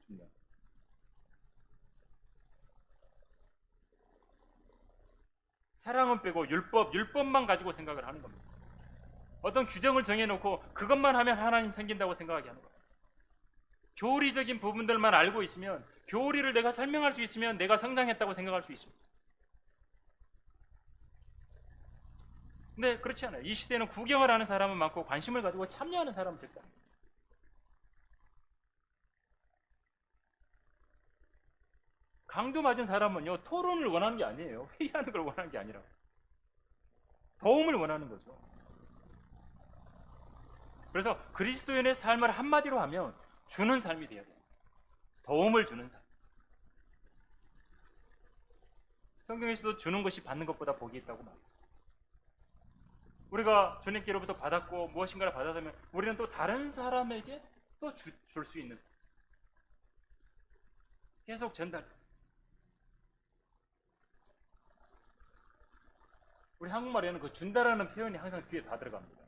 사랑은 빼고 율법만 가지고 생각을 하는 겁니다. 어떤 규정을 정해놓고 그것만 하면 하나님 생긴다고 생각하게 하는 거예요. 교리적인 부분들만 알고 있으면, 교리를 내가 설명할 수 있으면 내가 성장했다고 생각할 수 있습니다. 근데 그렇지 않아요. 이 시대는 구경을 하는 사람은 많고 관심을 가지고 참여하는 사람은 적다. 강도 맞은 사람은요, 토론을 원하는 게 아니에요. 회의하는 걸 원하는 게 아니라 도움을 원하는 거죠. 그래서 그리스도인의 삶을 한마디로 하면 주는 삶이 돼야 돼요. 도움을 주는 삶. 성경에서도 주는 것이 받는 것보다 복이 있다고 말해요. 우리가 주님께로부터 받았고 무엇인가를 받았다면 우리는 또 다른 사람에게 또 줄 수 있는 삶. 계속 전달. 우리 한국말에는 그 준다라는 표현이 항상 뒤에 다 들어갑니다.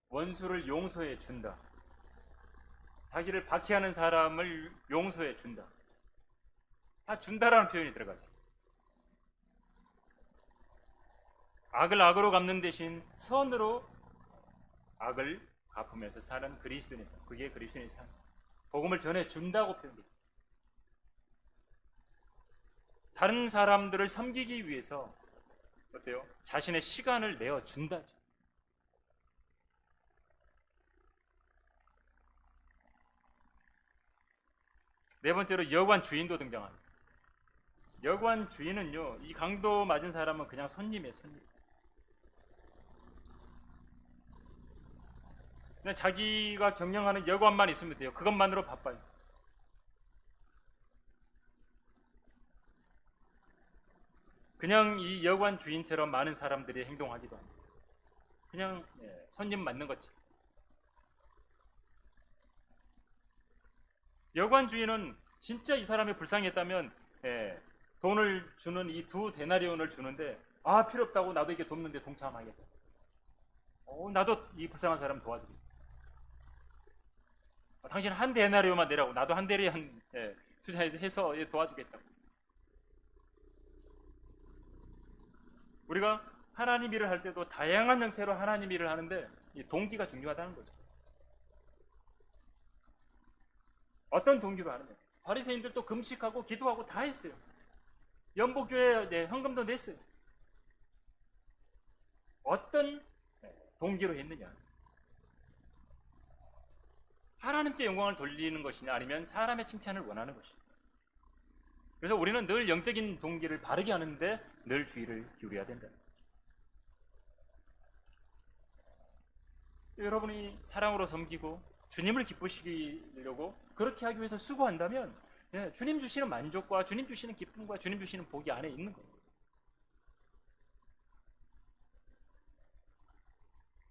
원수를 용서해 준다. 자기를 박해하는 사람을 용서해 준다. 다 준다라는 표현이 들어가죠. 악을 악으로 갚는 대신 선으로 악을 갚으면서 사는 그리스도인의 삶. 그게 그리스도인의 삶. 복음을 전해 준다고 표현되죠. 다른 사람들을 섬기기 위해서 어때요? 자신의 시간을 내어 준다죠. 네 번째로 여관 주인도 등장합니다. 여관 주인은요, 이 강도 맞은 사람은 그냥 손님이에요, 손님. 그냥 자기가 경영하는 여관만 있으면 돼요. 그것만으로 바빠요. 그냥 이 여관 주인처럼 많은 사람들이 행동하기도 합니다. 그냥 손님 맞는 것처럼. 여관 주인은 진짜 이 사람이 불쌍했다면 돈을 주는 이 2데나리온을 주는데 필요 없다고 나도 이게 돕는데 동참하겠다. 나도 이 불쌍한 사람 도와주겠다. 당신 1데나리온만 내라고 나도 1데나리온 투자해서 도와주겠다고. 우리가 하나님 일을 할 때도 다양한 형태로 하나님 일을 하는데 이 동기가 중요하다는 거죠. 어떤 동기로 하느냐. 바리새인들도 금식하고 기도하고 다 했어요. 연복교회 헌금도 냈어요. 어떤 동기로 했느냐. 하나님께 영광을 돌리는 것이냐 아니면 사람의 칭찬을 원하는 것이냐. 그래서 우리는 늘 영적인 동기를 바르게 하는데 늘 주의를 기울여야 된다. 여러분이 사랑으로 섬기고 주님을 기쁘시키려고 그렇게 하기 위해서 수고한다면 주님 주시는 만족과 주님 주시는 기쁨과 주님 주시는 복이 안에 있는 거예요.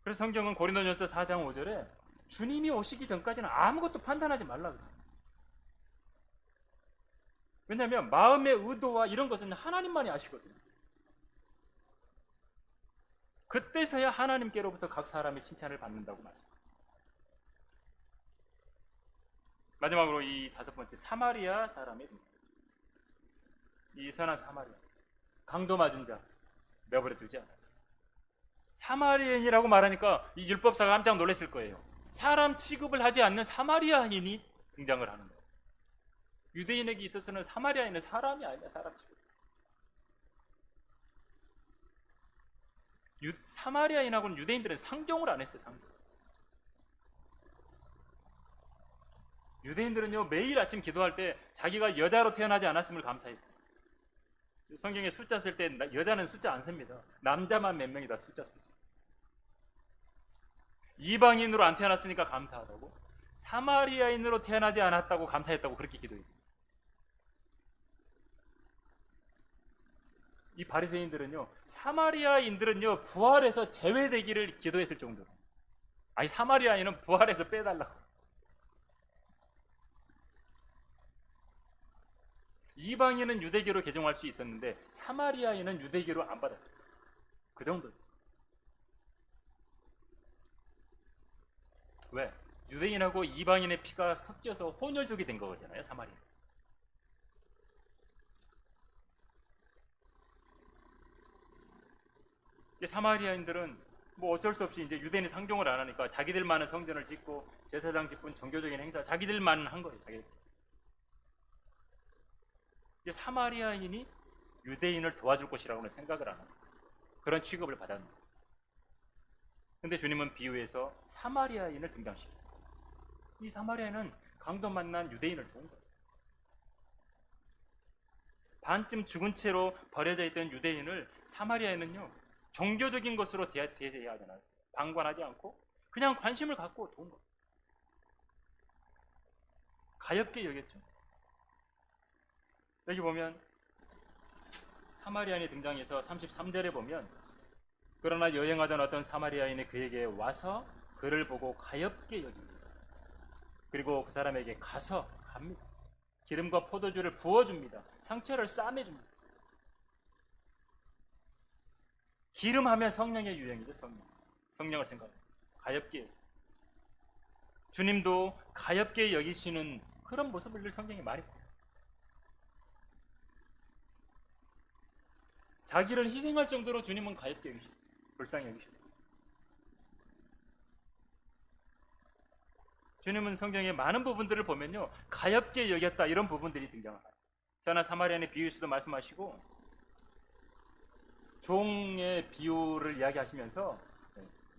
그래서 성경은 고린도전서 4장 5절에 주님이 오시기 전까지는 아무것도 판단하지 말라고 해요. 왜냐하면 마음의 의도와 이런 것은 하나님만이 아시거든요. 그때서야 하나님께로부터 각 사람의 칭찬을 받는다고 말씀합니다. 마지막으로 이 5번째 사마리아 사람의 이 선한 사마리아 강도 맞은 자 내버려 두지 않았어요. 사마리아인이라고 말하니까 이 율법사가 깜짝 놀랐을 거예요. 사람 취급을 하지 않는 사마리아인이 등장을 하는 거예요. 유대인에게 있어서는 사마리아인은 사람이 아니라 사람 취급. 사마리아인하고는 유대인들은 상종을 안 했어요. 상종. 유대인들은요 매일 아침 기도할 때 자기가 여자로 태어나지 않았음을 감사해요. 성경에 숫자 쓸 때 여자는 숫자 안 셉니다. 남자만 몇 명이다 숫자 써요. 이방인으로 안 태어났으니까 감사하다고, 사마리아인으로 태어나지 않았다고 감사했다고 그렇게 기도해요. 이 바리새인들은요 사마리아인들은요 부활해서 제외되기를 기도했을 정도로, 아니 사마리아인은 부활해서 빼달라고. 이방인은 유대교로 개종할 수 있었는데 사마리아인은 유대교로 안 받았어요. 그 정도였어요. 왜? 유대인하고 이방인의 피가 섞여서 혼혈족이 된 거잖아요. 사마리아. 사마리아인들은 뭐 어쩔 수 없이 이제 유대인이 상종을 안 하니까 자기들만은 성전을 짓고 제사장 짓고 종교적인 행사 자기들만은 한 거예요. 자기들. 사마리아인이 유대인을 도와줄 것이라고는 생각을 안 합니다. 그런 취급을 받았는데, 근데 주님은 비유해서 사마리아인을 등장시킵니다. 이 사마리아인은 강도 만난 유대인을 도운 거예요. 반쯤 죽은 채로 버려져 있던 유대인을 사마리아인은요 종교적인 것으로 대해하지 않았어요. 방관하지 않고 그냥 관심을 갖고 도운 것. 가엾게 여겼죠. 여기 보면 사마리아인이 등장해서 33절에 보면 그러나 여행하던 어떤 사마리아인이 그에게 와서 그를 보고 가엾게 여깁니다. 그리고 그 사람에게 가서 갑니다. 기름과 포도주를 부어줍니다. 상처를 싸매줍니다. 기름하면 성령의 유형이죠. 성령을 생각합니다. 가엾게 주님도 가엾게 여기시는 그런 모습을 늘 성경에 말해요. 자기를 희생할 정도로 주님은 가엾게 여기셨어요. 불쌍히 여기셨어요. 주님은 성경의 많은 부분들을 보면요 가엾게 여겼다 이런 부분들이 등장합니다. 저나 사마리아인의 비유에서도 말씀하시고 종의 비유를 이야기하시면서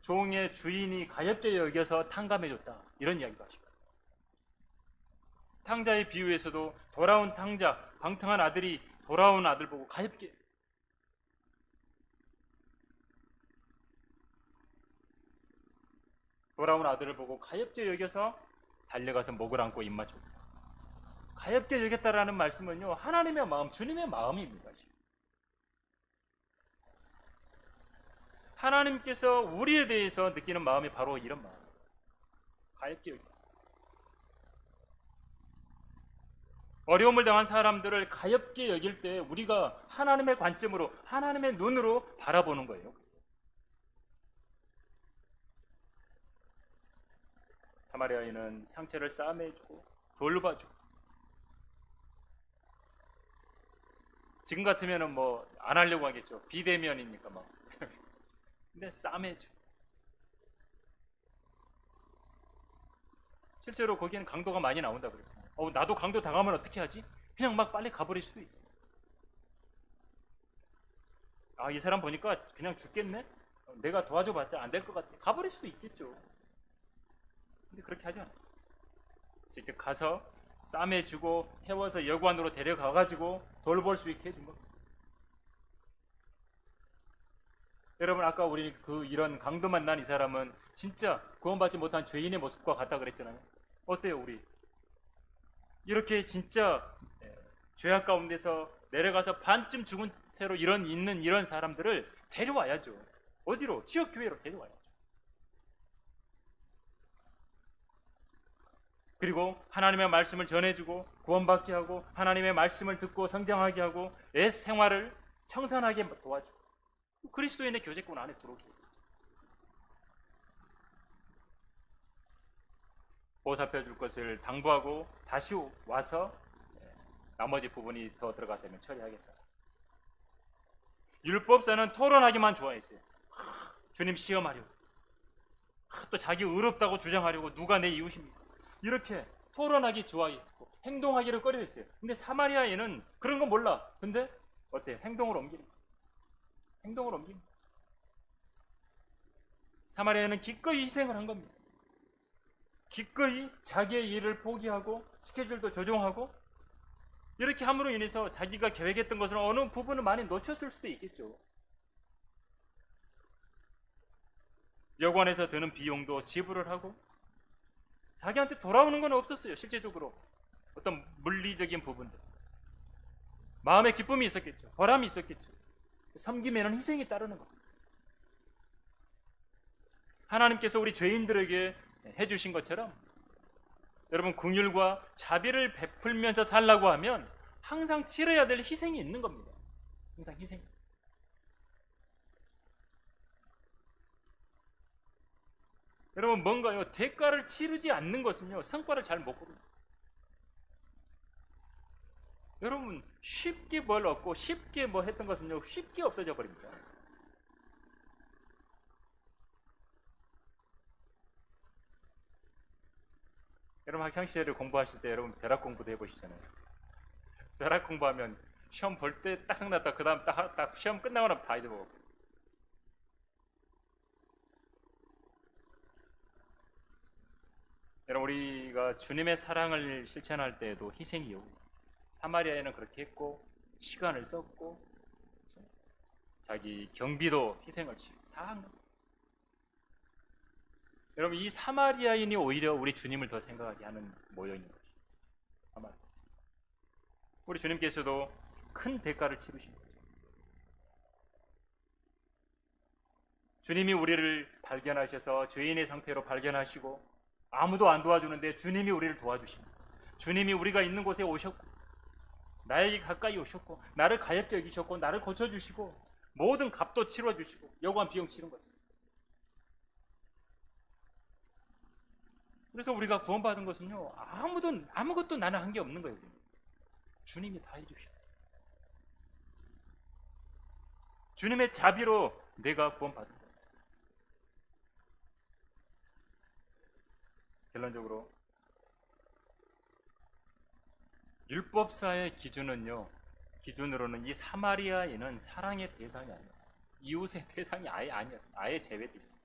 종의 주인이 가엾게 여겨서 탕감해줬다 이런 이야기도 하시고 탕자의 비유에서도 돌아온 탕자 방탕한 아들이 돌아온 아들 보고 가엾게 돌아온 아들을 보고 가엾게 여겨서 달려가서 목을 안고 입 맞췄다. 가엾게 여겼다라는 말씀은요 하나님의 마음, 주님의 마음입니다. 하나님께서 우리에 대해서 느끼는 마음이 바로 이런 마음. 가엾게 여겼다. 어려움을 당한 사람들을 가엾게 여길 때 우리가 하나님의 관점으로 하나님의 눈으로 바라보는 거예요. 사마리아인은 상처를 싸매주고 돌봐주고 지금 같으면 뭐 안 하려고 하겠죠. 비대면이니까 막 근데 싸매주 실제로 거기에는 강도가 많이 나온다 그랬어요. 나도 강도 당하면 어떻게 하지? 그냥 막 빨리 가버릴 수도 있어요. 이 사람 보니까 그냥 죽겠네? 내가 도와줘봤자 안 될 것 같아. 가버릴 수도 있겠죠. 근데 그렇게 하지 않아요. 직접 가서 싸매주고 태워서 여관으로 데려가가지고 돌볼 수 있게 해준 겁니다. 여러분 아까 우리 이런 강도 만난 이 사람은 진짜 구원받지 못한 죄인의 모습과 같다 그랬잖아요. 어때요 우리? 이렇게 진짜 죄악 가운데서 내려가서 반쯤 죽은 채로 있는 이런 사람들을 데려와야죠. 어디로? 지역교회로 데려와야죠. 그리고 하나님의 말씀을 전해주고 구원받게 하고 하나님의 말씀을 듣고 성장하게 하고 애 생활을 청산하게 도와주고 그리스도인의 교제권 안에 들어오게 보살펴 줄 것을 당부하고 다시 와서 나머지 부분이 더 들어가면 처리하겠다. 율법사는 토론하기만 좋아했어요. 주님 시험하려고 또 자기 의롭다고 주장하려고 누가 내 이웃입니까? 이렇게 토론하기 좋아했고 행동하기를 꺼려했어요. 근데 사마리아인은 그런 거 몰라. 근데 어때요? 행동을 옮기는 사마리아인은 기꺼이 희생을 한 겁니다. 기꺼이 자기의 일을 포기하고 스케줄도 조정하고 이렇게 함으로 인해서 자기가 계획했던 것을 어느 부분을 많이 놓쳤을 수도 있겠죠. 여관에서 드는 비용도 지불을 하고 자기한테 돌아오는 건 없었어요. 실제적으로 어떤 물리적인 부분들 마음의 기쁨이 있었겠죠. 보람이 있었겠죠. 섬김에는 희생이 따르는 겁니다. 하나님께서 우리 죄인들에게 해주신 것처럼 여러분 긍휼과 자비를 베풀면서 살라고 하면 항상 치러야 될 희생이 있는 겁니다. 항상 희생. 여러분 뭔가요? 대가를 치르지 않는 것은요 성과를 잘 못 거둬요. 여러분 쉽게 뭘 얻고 쉽게 뭐 했던 것은요 쉽게 없어져 버립니다. 여러분 학창시절에 공부하실 때 여러분 벼락 공부도 해보시잖아요. 벼락 공부하면 시험 볼 때 딱 생각났다 그 다음 딱 시험 끝나고 나면 다 잊어먹고 여러분 우리가 주님의 사랑을 실천할 때에도 희생이 오고 사마리아에는 그렇게 했고 시간을 썼고 자기 경비도 희생을 치고 다 한 겁니다. 여러분, 이 사마리아인이 오히려 우리 주님을 더 생각하게 하는 모형인 거죠. 우리 주님께서도 큰 대가를 치르신 거죠. 주님이 우리를 발견하셔서 죄인의 상태로 발견하시고 아무도 안 도와주는데 주님이 우리를 도와주십니다. 주님이 우리가 있는 곳에 오셨고 나에게 가까이 오셨고 나를 가엾게 여기셨고 나를 고쳐주시고 모든 값도 치러주시고 여고한 비용 치른 거죠. 그래서 우리가 구원받은 것은요, 아무것도 나는 한 게 없는 거예요. 주님이 다 해주셨어요. 주님의 자비로 내가 구원받은 거예요. 결론적으로 율법사의 기준으로는 이 사마리아인은 사랑의 대상이 아니었어요. 이웃의 대상이 아예 아니었어요. 아예 제외돼 있었어요.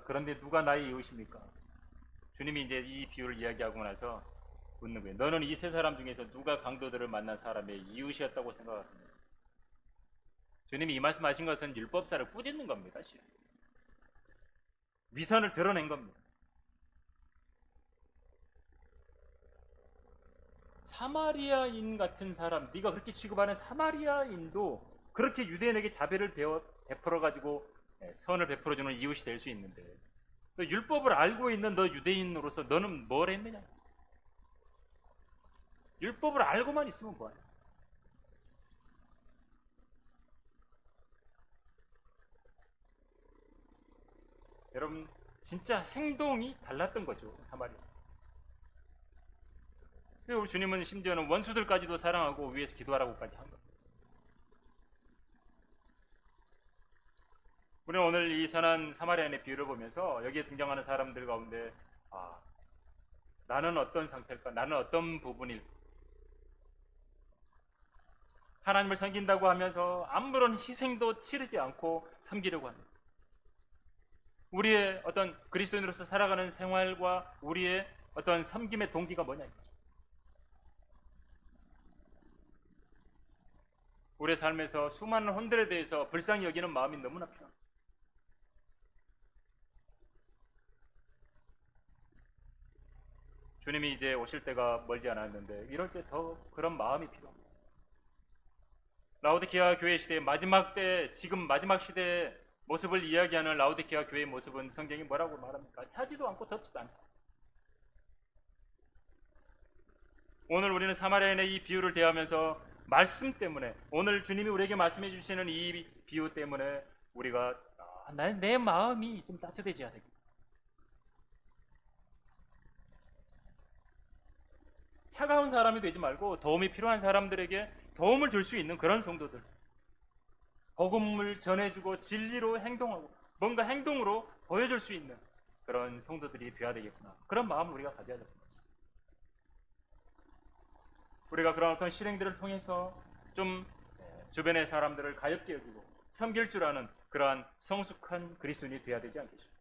그런데 누가 나의 이웃입니까? 주님이 이제 이 비유를 이야기하고 나서 묻는 거예요. 너는 이 세 사람 중에서 누가 강도들을 만난 사람의 이웃이었다고 생각하십니까? 주님이 이 말씀하신 것은 율법사를 꾸짖는 겁니다. 위선을 드러낸 겁니다. 사마리아인 같은 사람, 네가 그렇게 취급하는 사마리아인도 그렇게 유대인에게 자비를 베풀어가지고 선을 베풀어주는 이웃이 될 수 있는데 율법을 알고 있는 너 유대인으로서 너는 뭘 했느냐? 율법을 알고만 있으면 뭐하냐? 여러분, 진짜 행동이 달랐던 거죠, 사마리아. 우리 주님은 심지어는 원수들까지도 사랑하고 위에서 기도하라고까지 한 겁니다. 우리는 오늘 이 선한 사마리아인의 비유를 보면서 여기에 등장하는 사람들 가운데 나는 어떤 상태일까? 나는 어떤 부분일까? 하나님을 섬긴다고 하면서 아무런 희생도 치르지 않고 섬기려고 합니다. 우리의 어떤 그리스도인으로서 살아가는 생활과 우리의 어떤 섬김의 동기가 뭐냐? 우리의 삶에서 수많은 혼들에 대해서 불쌍히 여기는 마음이 너무나 필요합니다. 주님이 이제 오실 때가 멀지 않았는데 이럴 때 더 그런 마음이 필요합니다. 라오디게아 교회 시대의 마지막 때, 지금 마지막 시대의 모습을 이야기하는 라오디게아 교회의 모습은 성경이 뭐라고 말합니까? 차지도 않고 덥지도 않다. 오늘 우리는 사마리아인의 이 비유를 대하면서 말씀 때문에, 오늘 주님이 우리에게 말씀해 주시는 이 비유 때문에 우리가 내 마음이 좀 따뜻해져야 되겠다. 차가운 사람이 되지 말고 도움이 필요한 사람들에게 도움을 줄 수 있는 그런 성도들, 복음을 전해주고 진리로 행동하고 뭔가 행동으로 보여줄 수 있는 그런 성도들이 되어야 되겠구나. 그런 마음을 우리가 가져야 됩니다. 우리가 그런 어떤 실행들을 통해서 좀 주변의 사람들을 가엾게 여기고 섬길 줄 아는 그러한 성숙한 그리스도인이 되어야 되지 않겠습니까?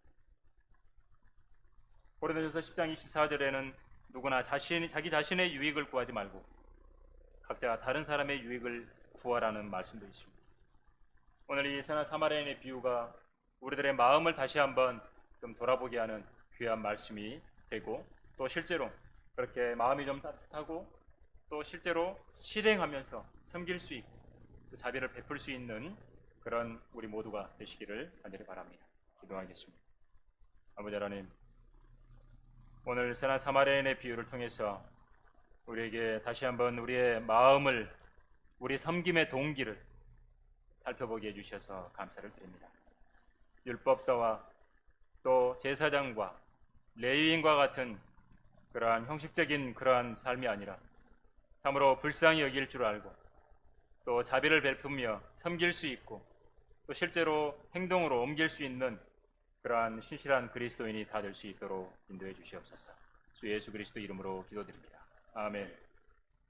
고린도전서 10장 24절에는 누구나 자기 자신의 유익을 구하지 말고 각자 다른 사람의 유익을 구하라는 말씀도 있습니다. 오늘 이 선한 사마리아인의 비유가 우리들의 마음을 다시 한번 좀 돌아보게 하는 귀한 말씀이 되고, 또 실제로 그렇게 마음이 좀 따뜻하고 또 실제로 실행하면서 섬길 수 있고 또 자비를 베풀 수 있는 그런 우리 모두가 되시기를 간절히 바랍니다. 기도하겠습니다. 아버지 하나님, 오늘 선한 사마리아인의 비유를 통해서 우리에게 다시 한번 우리의 마음을, 우리 섬김의 동기를 살펴보게 해주셔서 감사를 드립니다. 율법사와 또 제사장과 레위인과 같은 그러한 형식적인 그러한 삶이 아니라 참으로 불쌍히 여길 줄 알고 또 자비를 베푸며 섬길 수 있고 또 실제로 행동으로 옮길 수 있는 그러한 신실한 그리스도인이 다 될 수 있도록 인도해 주시옵소서. 주 예수 그리스도 이름으로 기도드립니다. 아멘.